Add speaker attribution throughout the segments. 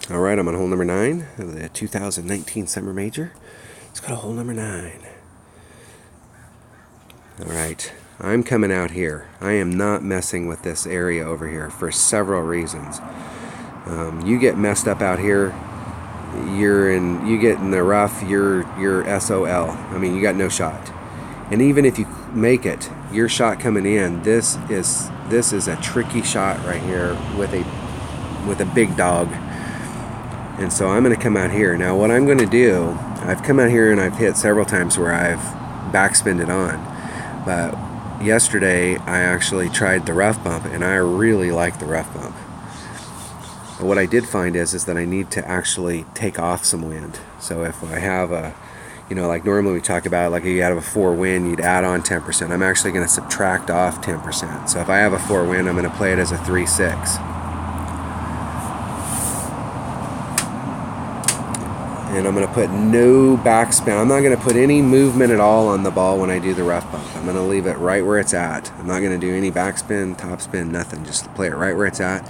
Speaker 1: All right, I'm on hole number 9 of the 2019 Summer Major. Let's go to hole number 9. All right, I'm coming out here. I am not messing with this area over here for several reasons. You get messed up out here, you get in the rough, you're SOL. I mean, you got no shot. And even if you make it, your shot coming in, this is a tricky shot right here with a big dog. And so I'm going to come out here. Now what I'm going to do, I've come out here and I've hit several times where I've backspinned it on. But yesterday I actually tried the rough bump and I really like the rough bump. But what I did find is that I need to actually take off some wind. So if I have a, like normally we talk about, like if you have a 4 wind, you'd add on 10%. I'm actually going to subtract off 10%. So if I have a 4 wind, I'm going to play it as a 3-6. And I'm going to put no backspin. I'm not going to put any movement at all on the ball when I do the rough bump. I'm going to leave it right where it's at. I'm not going to do any backspin, topspin, nothing. Just play it right where it's at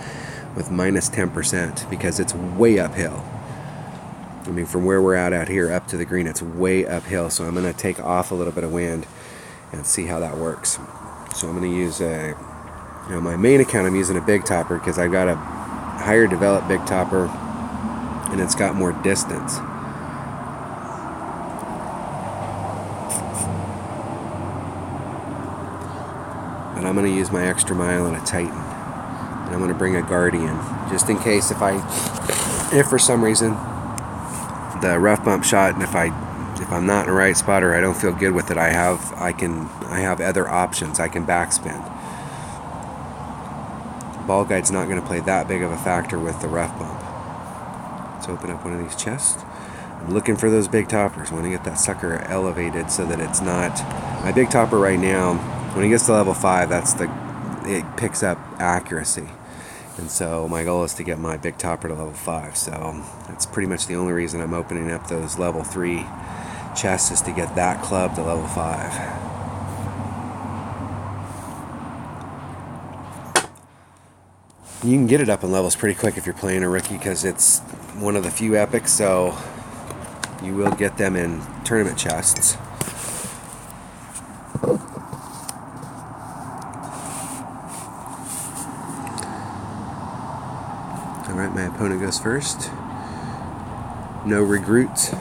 Speaker 1: with minus 10% because it's way uphill. I mean, from where we're at here up to the green, it's way uphill. So I'm going to take off a little bit of wind and see how that works. So I'm going to use my main account, I'm using a big topper because I've got a higher developed big topper and it's got more distance. But I'm going to use my extra mile and a Titan. And I'm going to bring a Guardian just in case if for some reason the rough bump shot, and if I'm not in the right spot or I don't feel good with it, I have other options. I can backspin. Ball guide's not going to play that big of a factor with the rough bump. Let's open up one of these chests. I'm looking for those big toppers. I want to get that sucker elevated so that it's not. My big topper right now, when it gets to level 5, it picks up accuracy. And so my goal is to get my big topper to level 5. So that's pretty much the only reason I'm opening up those level 3 chests is to get that club to level 5. You can get it up in levels pretty quick if you're playing a rookie because it's one of the few epics, so you will get them in tournament chests. Alright, my opponent goes first. No regrets.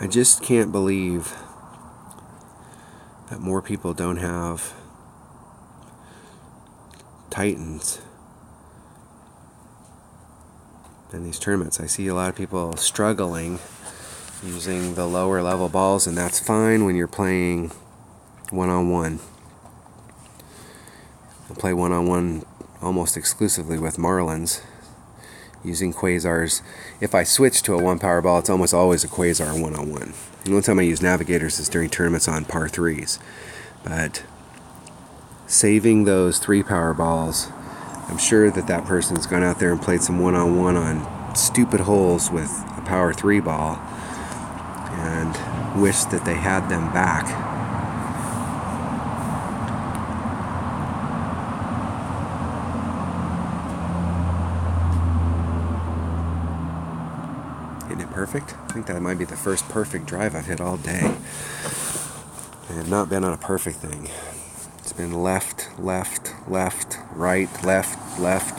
Speaker 1: I just can't believe that more people don't have Titans in these tournaments. I see a lot of people struggling using the lower level balls, and that's fine when you're playing one-on-one. I play one-on-one almost exclusively with Marlins, using Quasars. If I switch to a 1-power ball, it's almost always a Quasar one-on-one. The only time I use Navigators is during tournaments on par 3s. But saving those 3-power balls, I'm sure that person's gone out there and played some one-on-one on stupid holes with a power 3 ball and wish that they had them back. Hitting it perfect. I think that might be the first perfect drive I've hit all day. I have not been on a perfect thing. It's been left, left, left, right, left, left.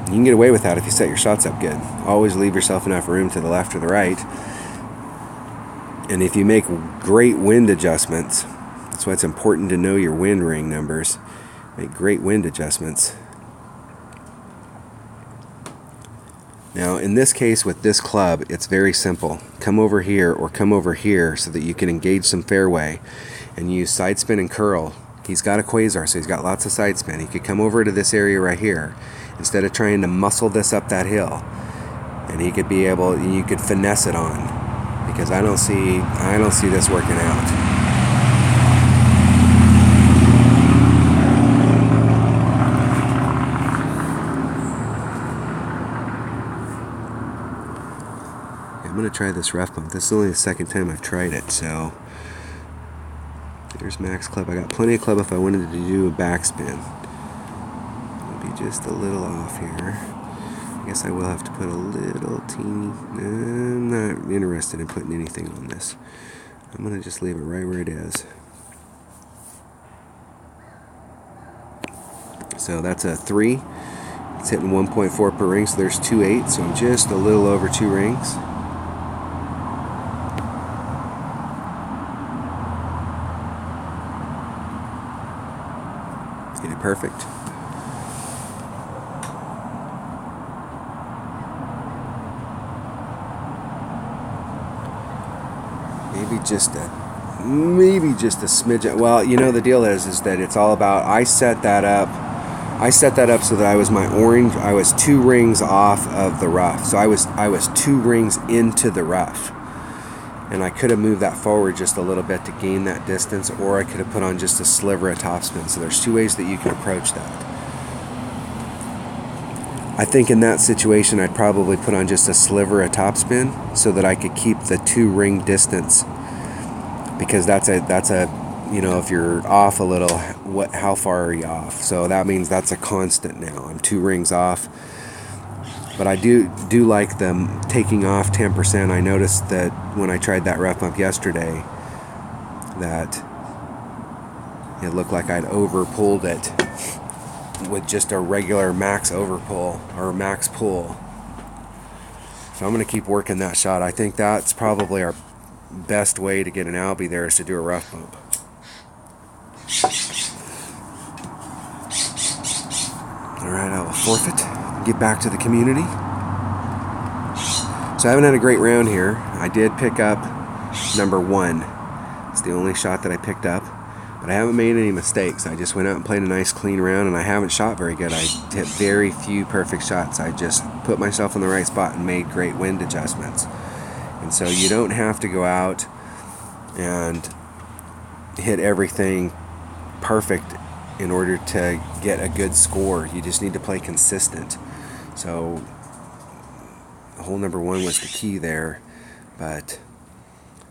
Speaker 1: You can get away with that if you set your shots up good. Always leave yourself enough room to the left or the right. And if you make great wind adjustments, that's why it's important to know your wind ring numbers. Make great wind adjustments. Now, in this case with this club, it's very simple. Come over here or come over here so that you can engage some fairway and use side spin and curl. He's got a Quasar, so he's got lots of side spin. He could come over to this area right here instead of trying to muscle this up that hill. And he could be able, you could finesse it on, because I don't see this working out. I'm going to try this rough bump. This is only the second time I've tried it, so there's max club. I got plenty of club if I wanted to do a backspin. It'll be just a little off here. I guess I will have to put a little teeny. I'm not interested in putting anything on this. I'm going to just leave it right where it is. So that's a 3. It's hitting 1.4 per ring, so there's 2/8, so I'm just a little over 2 rings. Yeah, perfect. Maybe just a smidge. Well, you know, the deal is that it's all about, I set that up so that I was 2 rings off of the rough. So I was 2 rings into the rough. And I could have moved that forward just a little bit to gain that distance, or I could have put on just a sliver of topspin. So there's 2 ways that you can approach that. I think in that situation I'd probably put on just a sliver of topspin so that I could keep the 2 ring distance, because that's a you know, if you're off a little, how far are you off? So that means that's a constant now. I'm 2 rings off. But I do like them taking off 10%. I noticed that when I tried that rough bump yesterday, that it looked like I'd over pulled it with just a regular max over pull or max pull. So I'm going to keep working that shot. I think that's probably our best way to get an albie there, is to do a rough bump. Alright, I will forfeit, get back to the community. So I haven't had a great round here. I did pick up number 1. It's the only shot that I picked up, but I haven't made any mistakes. I just went out and played a nice clean round, and I haven't shot very good. I hit very few perfect shots. I just put myself in the right spot and made great wind adjustments. And so you don't have to go out and hit everything perfect in order to get a good score. You just need to play consistent. So hole number 1 was the key there, but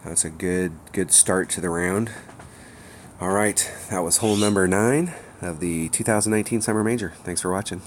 Speaker 1: that's a good start to the round. All right, that was hole number 9 of the 2019 Summer Major. Thanks for watching.